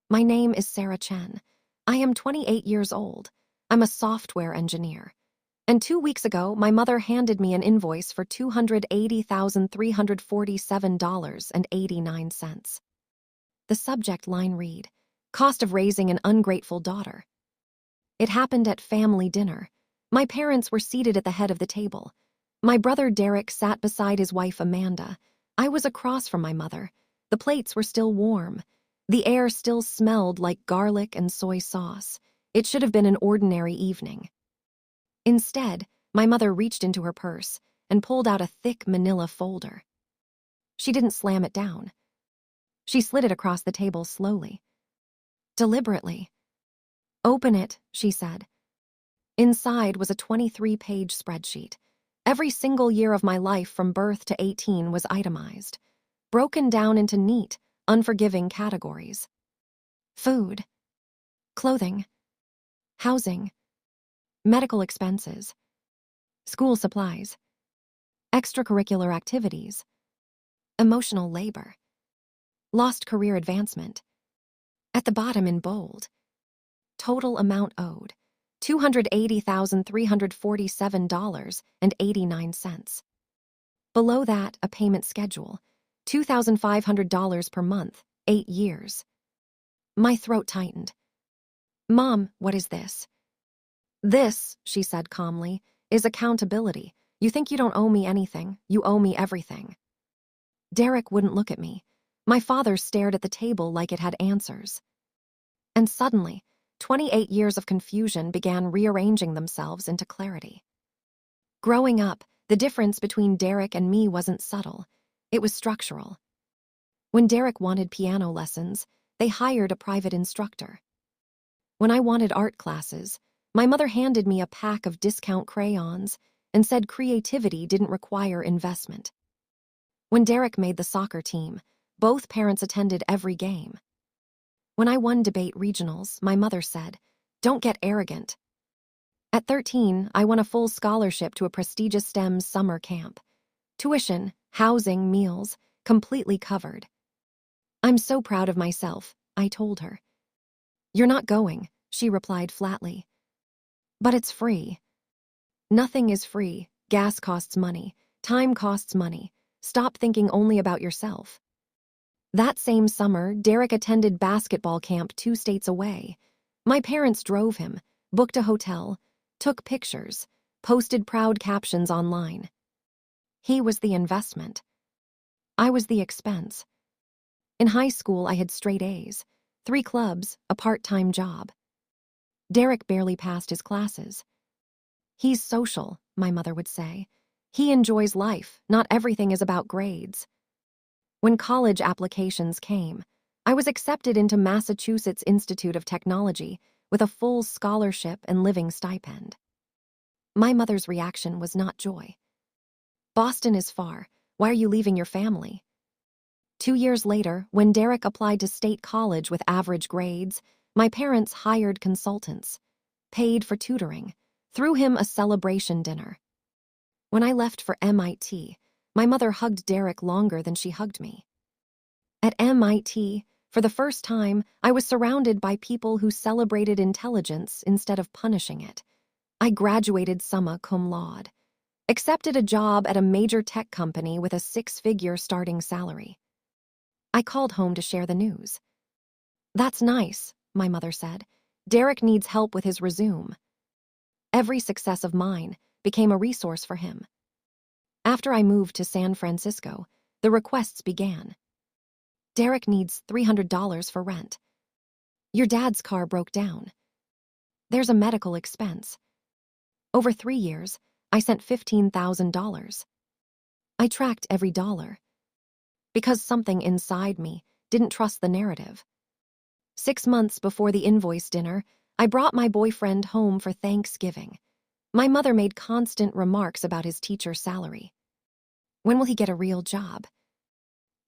My name is Sarah Chen. I am 28 years old. I'm a software engineer. And 2 weeks ago, my mother handed me an invoice for $280,347.89. The subject line read, "Cost of raising an ungrateful daughter." It happened at family dinner. My parents were seated at the head of the table. My brother Derek sat beside his wife Amanda. I was across from my mother. The plates were still warm. The air still smelled like garlic and soy sauce. It should have been an ordinary evening. Instead, my mother reached into her purse and pulled out a thick manila folder. She didn't slam it down. She slid it across the table slowly, deliberately. "Open it," she said. Inside was a 23-page spreadsheet. Every single year of my life from birth to 18 was itemized, broken down into neat, unforgiving categories. Food, clothing, housing, medical expenses, school supplies, extracurricular activities, emotional labor, lost career advancement. At the bottom in bold, total amount owed, $280,347.89. Below that, a payment schedule, $2,500 per month, 8 years. My throat tightened. "Mom, what is this?" "This," she said calmly, "is accountability. You think you don't owe me anything. You owe me everything." Derek wouldn't look at me. My father stared at the table like it had answers. And suddenly, 28 years of confusion began rearranging themselves into clarity. Growing up, the difference between Derek and me wasn't subtle. It was structural. When Derek wanted piano lessons, they hired a private instructor. When I wanted art classes, my mother handed me a pack of discount crayons and said creativity didn't require investment. When Derek made the soccer team, both parents attended every game. When I won debate regionals, my mother said, "Don't get arrogant." At 13, I won a full scholarship to a prestigious STEM summer camp. Tuition, housing, meals, completely covered. "I'm so proud of myself," I told her. "You're not going," she replied flatly. "But it's free." "Nothing is free. Gas costs money. Time costs money. Stop thinking only about yourself." That same summer, Derek attended basketball camp 2 states away. My parents drove him, booked a hotel, took pictures, posted proud captions online. He was the investment. I was the expense. In high school, I had straight A's, 3 clubs, a part-time job. Derek barely passed his classes. "He's social," my mother would say. "He enjoys life. Not everything is about grades." When college applications came, I was accepted into Massachusetts Institute of Technology with a full scholarship and living stipend. My mother's reaction was not joy. "Boston is far. Why are you leaving your family?" 2 years later, when Derek applied to state college with average grades, my parents hired consultants, paid for tutoring, threw him a celebration dinner. When I left for MIT, my mother hugged Derek longer than she hugged me. At MIT, for the first time, I was surrounded by people who celebrated intelligence instead of punishing it. I graduated summa cum laude, accepted a job at a major tech company with a 6-figure starting salary. I called home to share the news. "That's nice," my mother said. "Derek needs help with his resume." Every success of mine became a resource for him. After I moved to San Francisco, the requests began. "Derek needs $300 for rent." "Your dad's car broke down." "There's a medical expense." Over 3 years, I sent $15,000. I tracked every dollar. Because something inside me didn't trust the narrative. 6 months before the invoice dinner, I brought my boyfriend home for Thanksgiving. My mother made constant remarks about his teacher salary. "When will he get a real job?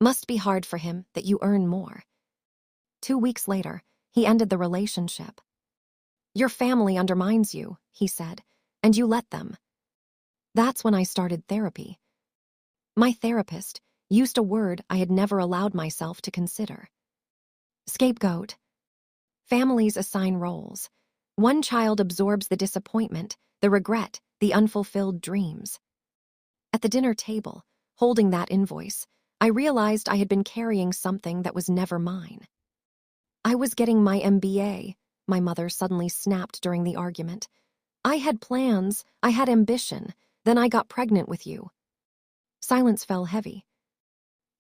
Must be hard for him that you earn more." 2 weeks later, he ended the relationship. "Your family undermines you," he said, "and you let them." That's when I started therapy. My therapist used a word I had never allowed myself to consider. Scapegoat. Families assign roles. One child absorbs the disappointment, the regret, the unfulfilled dreams. At the dinner table, holding that invoice, I realized I had been carrying something that was never mine. I was getting my MBA, my mother suddenly snapped during the argument. I had plans, I had ambition, then I got pregnant with you. Silence fell heavy.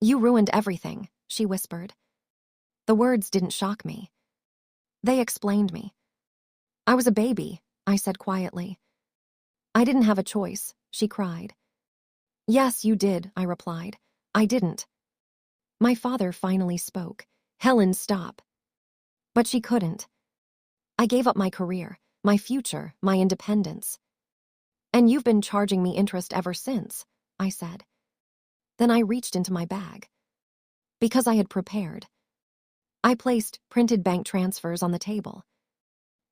You ruined everything, she whispered. The words didn't shock me. They explained me. I was a baby, I said quietly. I didn't have a choice, she cried. Yes, you did, I replied. I didn't. My father finally spoke. Helen, stop. But she couldn't. I gave up my career, my future, my independence. And you've been charging me interest ever since, I said. Then I reached into my bag. Because I had prepared. I placed printed bank transfers on the table.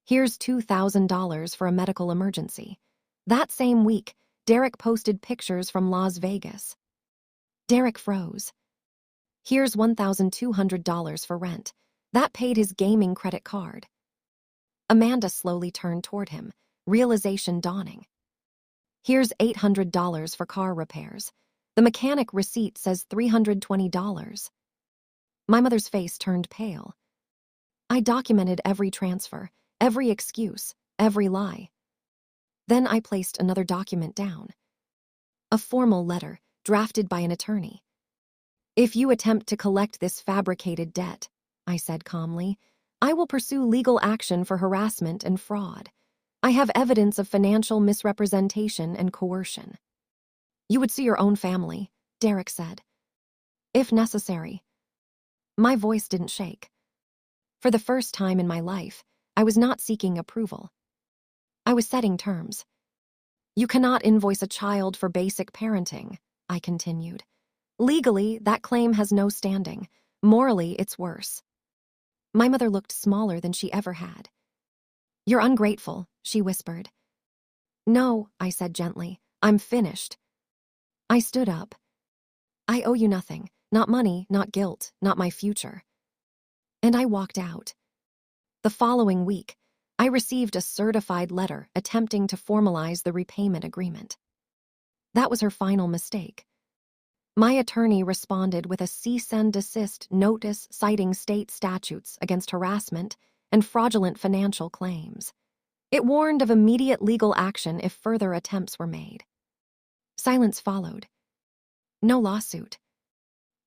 Here's $2,000 for a medical emergency. That same week, Derek posted pictures from Las Vegas. Derek froze. Here's $1,200 for rent. That paid his gaming credit card. Amanda slowly turned toward him, realization dawning. Here's $800 for car repairs. The mechanic receipt says $320. My mother's face turned pale. I documented every transfer, every excuse, every lie. Then I placed another document down. A formal letter, drafted by an attorney. If you attempt to collect this fabricated debt, I said calmly, I will pursue legal action for harassment and fraud. I have evidence of financial misrepresentation and coercion. You would sue your own family, Derek said. If necessary. My voice didn't shake. For the first time in my life, I was not seeking approval. I was setting terms. You cannot invoice a child for basic parenting, I continued. Legally, that claim has no standing. Morally, it's worse. My mother looked smaller than she ever had. You're ungrateful, she whispered. No, I said gently. I'm finished. I stood up. I owe you nothing. Not money, not guilt, not my future. And I walked out. The following week, I received a certified letter attempting to formalize the repayment agreement. That was her final mistake. My attorney responded with a cease and desist notice citing state statutes against harassment and fraudulent financial claims. It warned of immediate legal action if further attempts were made. Silence followed. No lawsuit.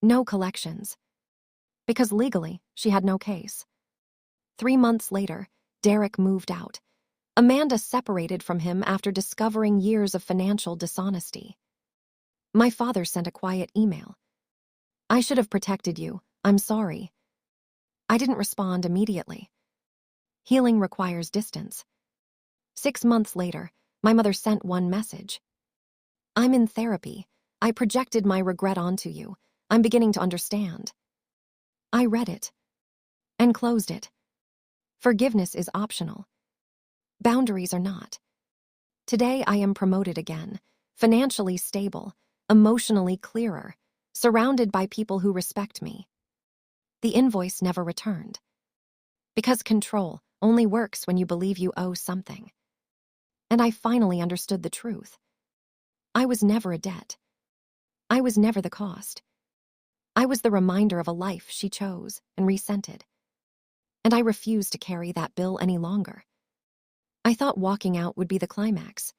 No collections. Because legally, she had no case. 3 months later, Derek moved out. Amanda separated from him after discovering years of financial dishonesty. My father sent a quiet email. I should have protected you. I'm sorry. I didn't respond immediately. Healing requires distance. 6 months later, my mother sent one message. I'm in therapy. I projected my regret onto you. I'm beginning to understand. I read it and closed it. Forgiveness is optional. Boundaries are not. Today I am promoted again, financially stable, emotionally clearer, surrounded by people who respect me. The invoice never returned. Because control only works when you believe you owe something. And I finally understood the truth. I was never a debt. I was never the cost. I was the reminder of a life she chose and resented. And I refused to carry that bill any longer. I thought walking out would be the climax.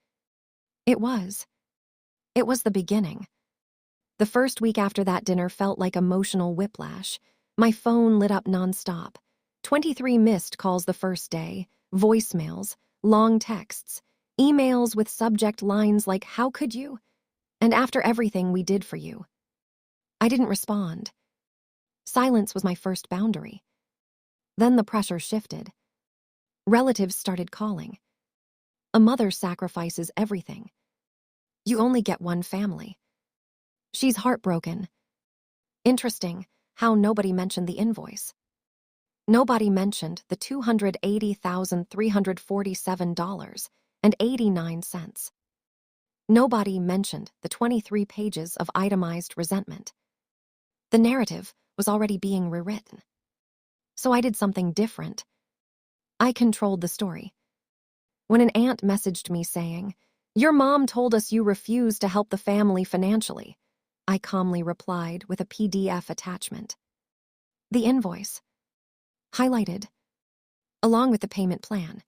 It was. It was the beginning. The first week after that dinner felt like emotional whiplash. My phone lit up nonstop. 23 missed calls the first day, voicemails, long texts, emails with subject lines like, "How could you?" And "After everything we did for you." I didn't respond. Silence was my first boundary. Then the pressure shifted. Relatives started calling. A mother sacrifices everything. You only get one family. She's heartbroken. Interesting how nobody mentioned the invoice. Nobody mentioned the $280,347.89. Nobody mentioned the 23 pages of itemized resentment. The narrative was already being rewritten. So I did something different. I controlled the story. When an aunt messaged me saying, "Your mom told us you refused to help the family financially," I calmly replied with a PDF attachment. The invoice, highlighted, along with the payment plan,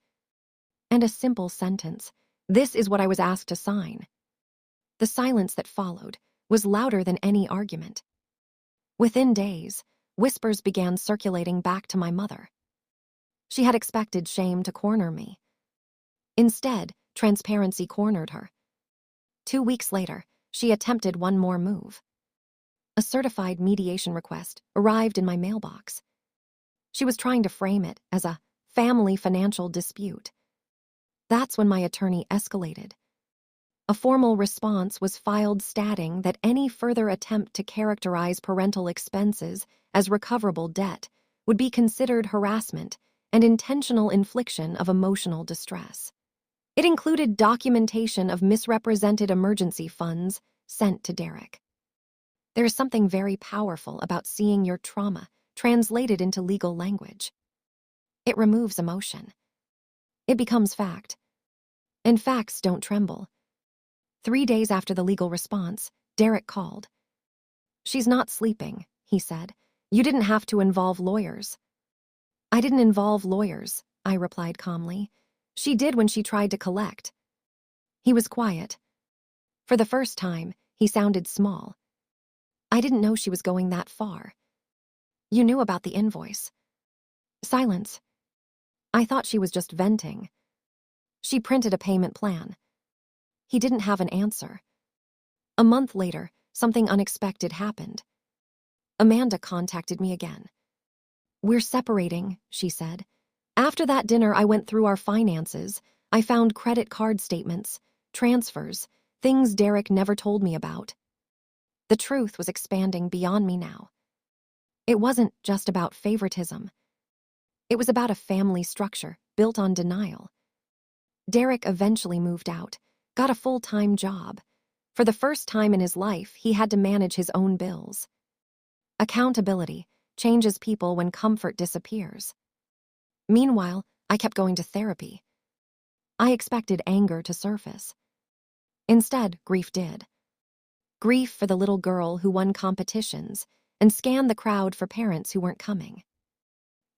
and a simple sentence, "This is what I was asked to sign." The silence that followed was louder than any argument. Within days, whispers began circulating back to my mother. She had expected shame to corner me. Instead, transparency cornered her. 2 weeks later, she attempted one more move. A certified mediation request arrived in my mailbox. She was trying to frame it as a family financial dispute. That's when my attorney escalated. A formal response was filed stating that any further attempt to characterize parental expenses as recoverable debt would be considered harassment and intentional infliction of emotional distress. It included documentation of misrepresented emergency funds sent to Derek. There is something very powerful about seeing your trauma translated into legal language. It removes emotion. It becomes fact. And facts don't tremble. 3 days after the legal response, Derek called. "She's not sleeping," he said. "You didn't have to involve lawyers." "I didn't involve lawyers," I replied calmly. "She did when she tried to collect." He was quiet. For the first time, he sounded small. I didn't know she was going that far. "You knew about the invoice." Silence. I thought she was just venting. "She printed a payment plan." He didn't have an answer. A month later, something unexpected happened. Amanda contacted me again. "We're separating," she said. "After that dinner, I went through our finances. I found credit card statements, transfers, things Derek never told me about." The truth was expanding beyond me now. It wasn't just about favoritism. It was about a family structure built on denial. Derek eventually moved out, got a full-time job. For the first time in his life, he had to manage his own bills. Accountability changes people when comfort disappears. Meanwhile, I kept going to therapy. I expected anger to surface. Instead, grief did. Grief for the little girl who won competitions and scanned the crowd for parents who weren't coming.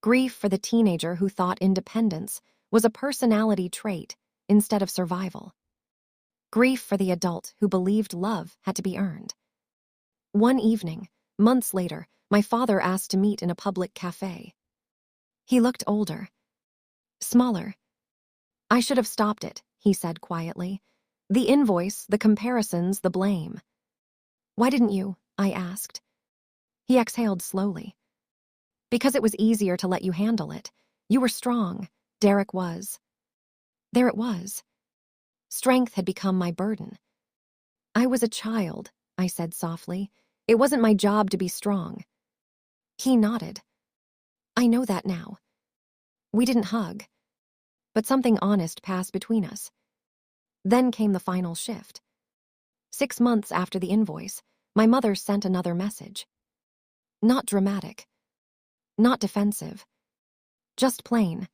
Grief for the teenager who thought independence was a personality trait instead of survival. Grief for the adult who believed love had to be earned. One evening, months later, my father asked to meet in a public cafe. He looked older, smaller. "I should have stopped it," he said quietly. "The invoice, the comparisons, the blame." "Why didn't you?" I asked. He exhaled slowly. "Because it was easier to let you handle it. You were strong. Derek was." There it was. Strength had become my burden. "I was a child," I said softly. "It wasn't my job to be strong." He nodded. "I know that now." We didn't hug, but something honest passed between us. Then came the final shift. 6 months after the invoice, my mother sent another message. Not dramatic, not defensive, just plain.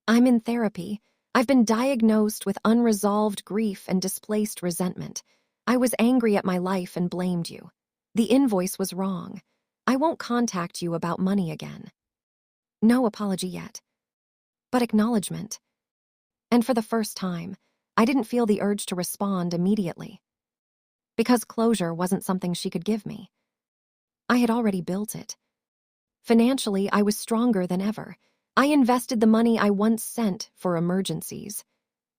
"I'm in therapy. I've been diagnosed with unresolved grief and displaced resentment. I was angry at my life and blamed you. The invoice was wrong. I won't contact you about money again." No apology yet, but acknowledgement. And for the first time, I didn't feel the urge to respond immediately. Because closure wasn't something she could give me. I had already built it. Financially, I was stronger than ever. I invested the money I once sent for emergencies.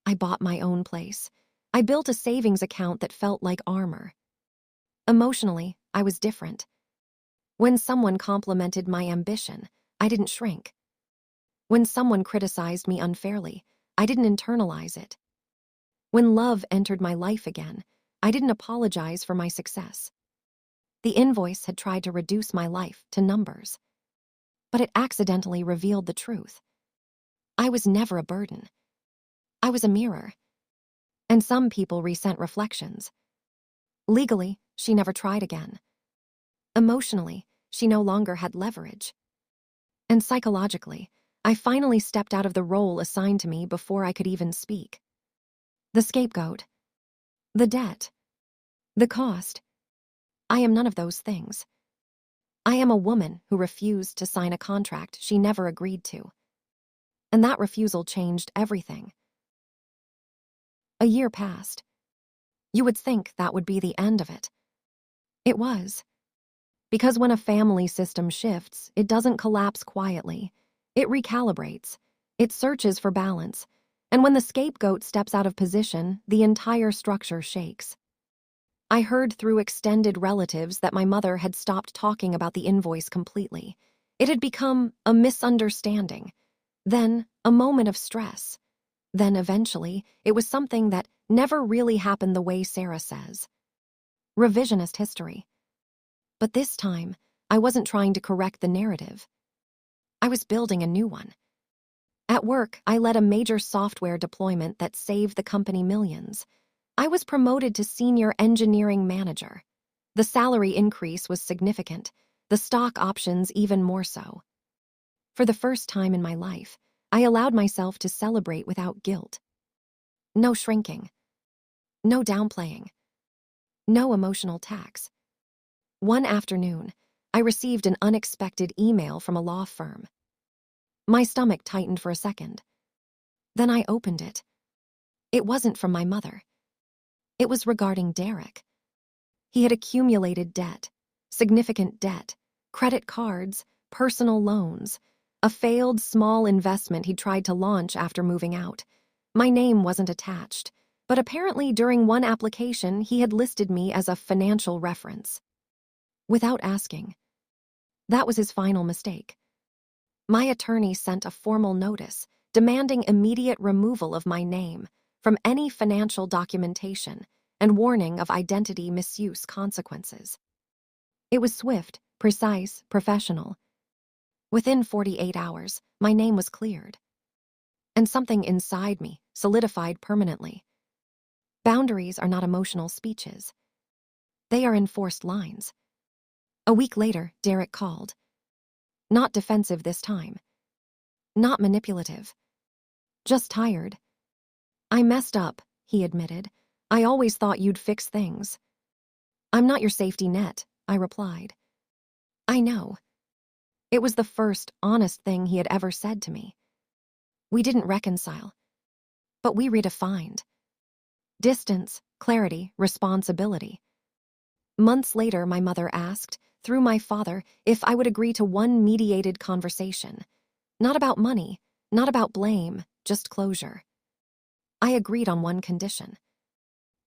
I bought my own place. I built a savings account that felt like armor. Emotionally, I was different. When someone complimented my ambition, I didn't shrink. When someone criticized me unfairly, I didn't internalize it. When love entered my life again, I didn't apologize for my success. The invoice had tried to reduce my life to numbers, but it accidentally revealed the truth. I was never a burden. I was a mirror. And some people resent reflections. Legally, she never tried again. Emotionally, she no longer had leverage. And psychologically, I finally stepped out of the role assigned to me before I could even speak. The scapegoat. The debt. The cost. I am none of those things. I am a woman who refused to sign a contract she never agreed to. And that refusal changed everything. A year passed. You would think that would be the end of it. It was. Because when a family system shifts, it doesn't collapse quietly. It recalibrates. It searches for balance. And when the scapegoat steps out of position, the entire structure shakes. I heard through extended relatives that my mother had stopped talking about the invoice completely. It had become a misunderstanding, then a moment of stress. Then eventually, it was something that never really happened the way Sarah says. Revisionist history. But this time, I wasn't trying to correct the narrative. I was building a new one. At work, I led a major software deployment that saved the company millions. I was promoted to senior engineering manager. The salary increase was significant, the stock options even more so. For the first time in my life, I allowed myself to celebrate without guilt. No shrinking. No downplaying. No emotional tax. One afternoon, I received an unexpected email from a law firm. My stomach tightened for a second. Then I opened it. It wasn't from my mother. It was regarding Derek. He had accumulated debt, significant debt, credit cards, personal loans, a failed small investment he tried to launch after moving out. My name wasn't attached, but apparently during one application he had listed me as a financial reference. Without asking. That was his final mistake. My attorney sent a formal notice demanding immediate removal of my name from any financial documentation and warning of identity misuse consequences. It was swift, precise, professional. Within 48 hours, my name was cleared. And something inside me solidified permanently. Boundaries are not emotional speeches. They are enforced lines. A week later, Derek called. Not defensive this time. Not manipulative. Just tired. I messed up, he admitted. I always thought you'd fix things. I'm not your safety net, I replied. I know. It was the first honest thing he had ever said to me. We didn't reconcile, but we redefined. Distance, clarity, responsibility. Months later, my mother asked, through my father, if I would agree to one mediated conversation. Not about money, not about blame, just closure. I agreed on one condition.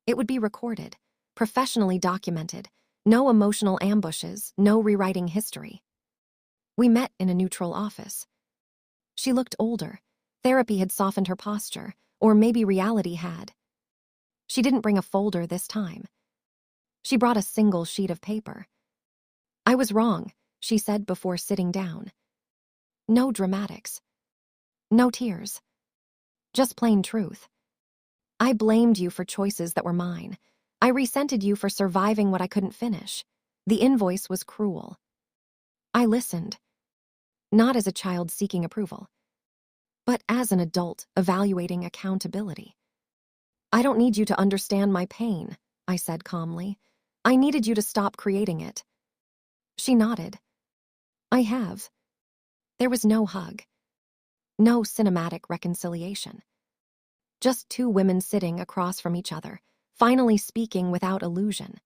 It would be recorded, professionally documented, no emotional ambushes, no rewriting history. We met in a neutral office. She looked older. Therapy had softened her posture, or maybe reality had. She didn't bring a folder this time. She brought a single sheet of paper. I was wrong, she said before sitting down. No dramatics. No tears. Just plain truth. I blamed you for choices that were mine. I resented you for surviving what I couldn't finish. The invoice was cruel. I listened. Not as a child seeking approval, but as an adult evaluating accountability. I don't need you to understand my pain, I said calmly. I needed you to stop creating it. She nodded. I have. There was no hug. No cinematic reconciliation. Just two women sitting across from each other, finally speaking without illusion.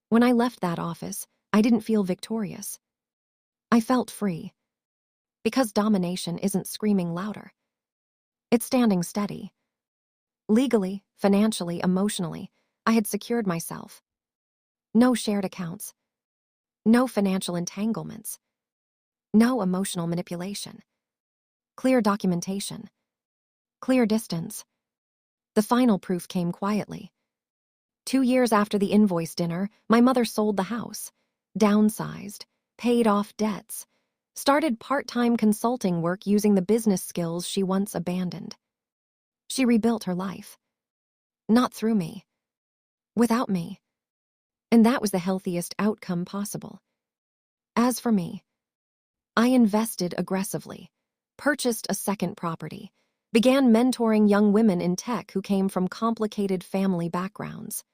When I left that office, I didn't feel victorious. I felt free. Because domination isn't screaming louder. It's standing steady. Legally, financially, emotionally, I had secured myself. No shared accounts. No financial entanglements. No emotional manipulation. Clear documentation. Clear distance. The final proof came quietly. 2 years after the invoice dinner, my mother sold the house, downsized, paid off debts, started part-time consulting work using the business skills she once abandoned. She rebuilt her life. Not through me. Without me. And that was the healthiest outcome possible. As for me, I invested aggressively. purchased a second property, began mentoring young women in tech who came from complicated family backgrounds.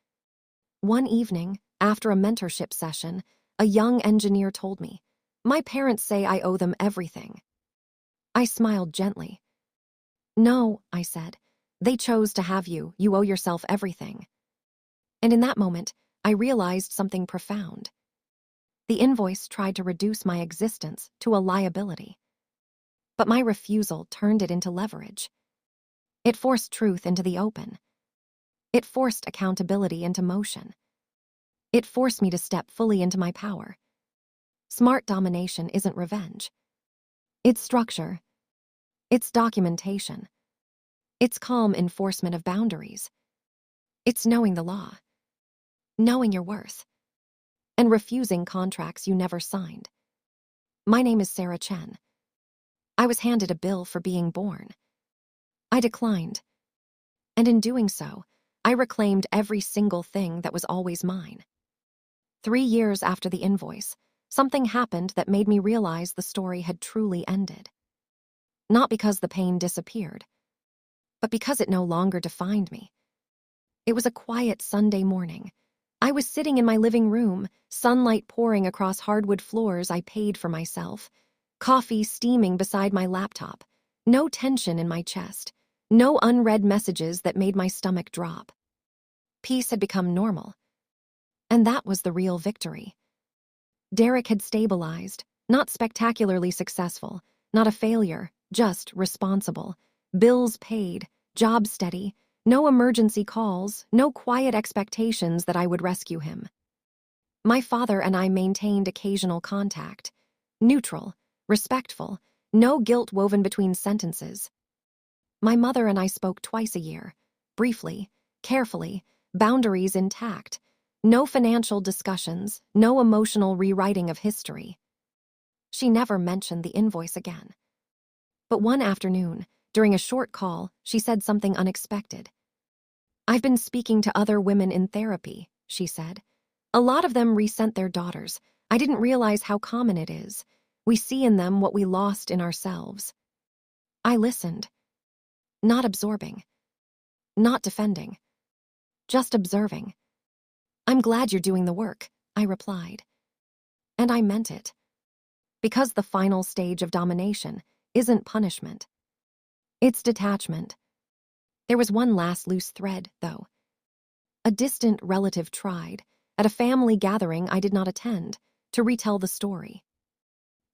One evening, after a mentorship session, a young engineer told me, "My parents say I owe them everything." I smiled gently. "No," I said. "They chose to have you. You owe yourself everything." And in that moment, I realized something profound. The invoice tried to reduce my existence to a liability. But my refusal turned it into leverage. It forced truth into the open. It forced accountability into motion. It forced me to step fully into my power. Smart domination isn't revenge. It's structure. It's documentation. It's calm enforcement of boundaries. It's knowing the law, knowing your worth, and refusing contracts you never signed. My name is Sarah Chen. I was handed a bill for being born. I declined. And in doing so, I reclaimed every single thing that was always mine. 3 years after the invoice, something happened that made me realize the story had truly ended. Not because the pain disappeared, but because it no longer defined me. It was a quiet Sunday morning. I was sitting in my living room, sunlight pouring across hardwood floors I paid for myself, coffee steaming beside my laptop, no tension in my chest, no unread messages that made my stomach drop. Peace had become normal, and that was the real victory. Derek had stabilized, not spectacularly successful, not a failure, just responsible. Bills paid, job steady, no emergency calls, no quiet expectations that I would rescue him. My father and I maintained occasional contact. Neutral, respectful, no guilt woven between sentences. My mother and I spoke twice a year, briefly, carefully, boundaries intact. No financial discussions, no emotional rewriting of history. She never mentioned the invoice again. But one afternoon, during a short call, she said something unexpected. "I've been speaking to other women in therapy," she said. "A lot of them resent their daughters. I didn't realize how common it is. We see in them what we lost in ourselves." I listened. Not absorbing. Not defending. Just observing. "I'm glad you're doing the work," I replied. And I meant it. Because the final stage of domination isn't punishment. It's detachment. There was one last loose thread, though. A distant relative tried, at a family gathering I did not attend, to retell the story.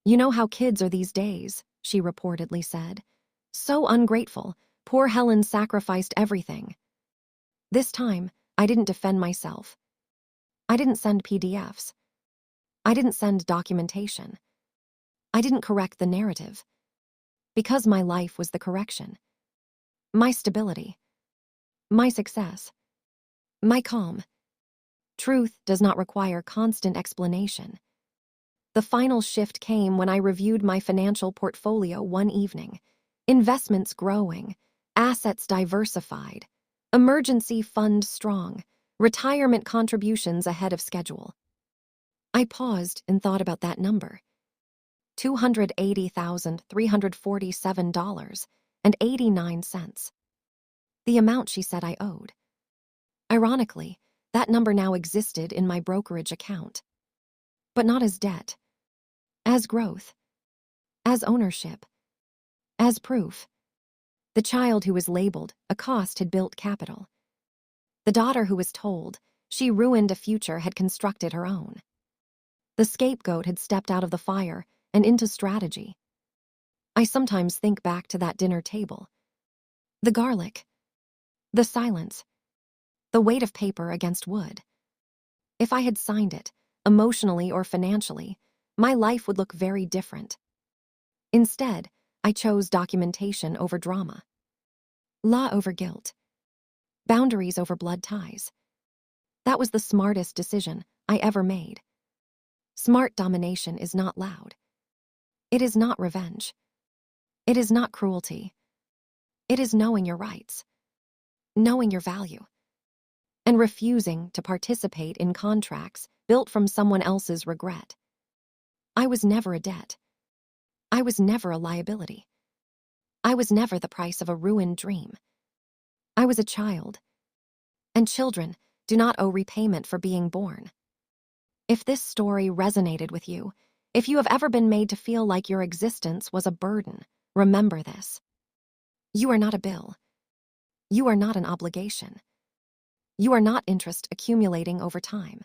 "You know how kids are these days," she reportedly said. "So ungrateful. Poor Helen sacrificed everything." This time, I didn't defend myself. I didn't send PDFs. I didn't send documentation. I didn't correct the narrative. Because my life was the correction. My stability. My success. My calm. Truth does not require constant explanation. The final shift came when I reviewed my financial portfolio one evening. Investments growing, assets diversified, emergency fund strong, retirement contributions ahead of schedule. I paused and thought about that number. $280,347.89. The amount she said I owed. Ironically, that number now existed in my brokerage account. But not as debt. As growth. As ownership. As proof. The child who was labeled a cost had built capital. The daughter who was told she ruined a future had constructed her own. The scapegoat had stepped out of the fire and into strategy. I sometimes think back to that dinner table. The garlic. The silence. The weight of paper against wood. If I had signed it, emotionally or financially, my life would look very different. Instead, I chose documentation over drama. Law over guilt. Boundaries over blood ties. That was the smartest decision I ever made. Smart domination is not loud. It is not revenge. It is not cruelty. It is knowing your rights, knowing your value, and refusing to participate in contracts built from someone else's regret. I was never a debt. I was never a liability. I was never the price of a ruined dream. I was a child, and children do not owe repayment for being born. If this story resonated with you, if you have ever been made to feel like your existence was a burden, remember this. You are not a bill. You are not an obligation. You are not interest accumulating over time.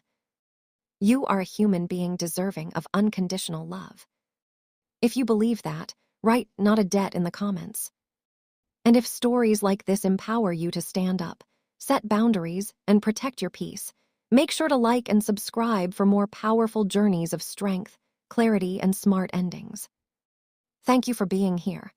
You are a human being deserving of unconditional love. If you believe that, write "not a debt" in the comments. And if stories like this empower you to stand up, set boundaries, and protect your peace, make sure to like and subscribe for more powerful journeys of strength, clarity, and smart endings. Thank you for being here.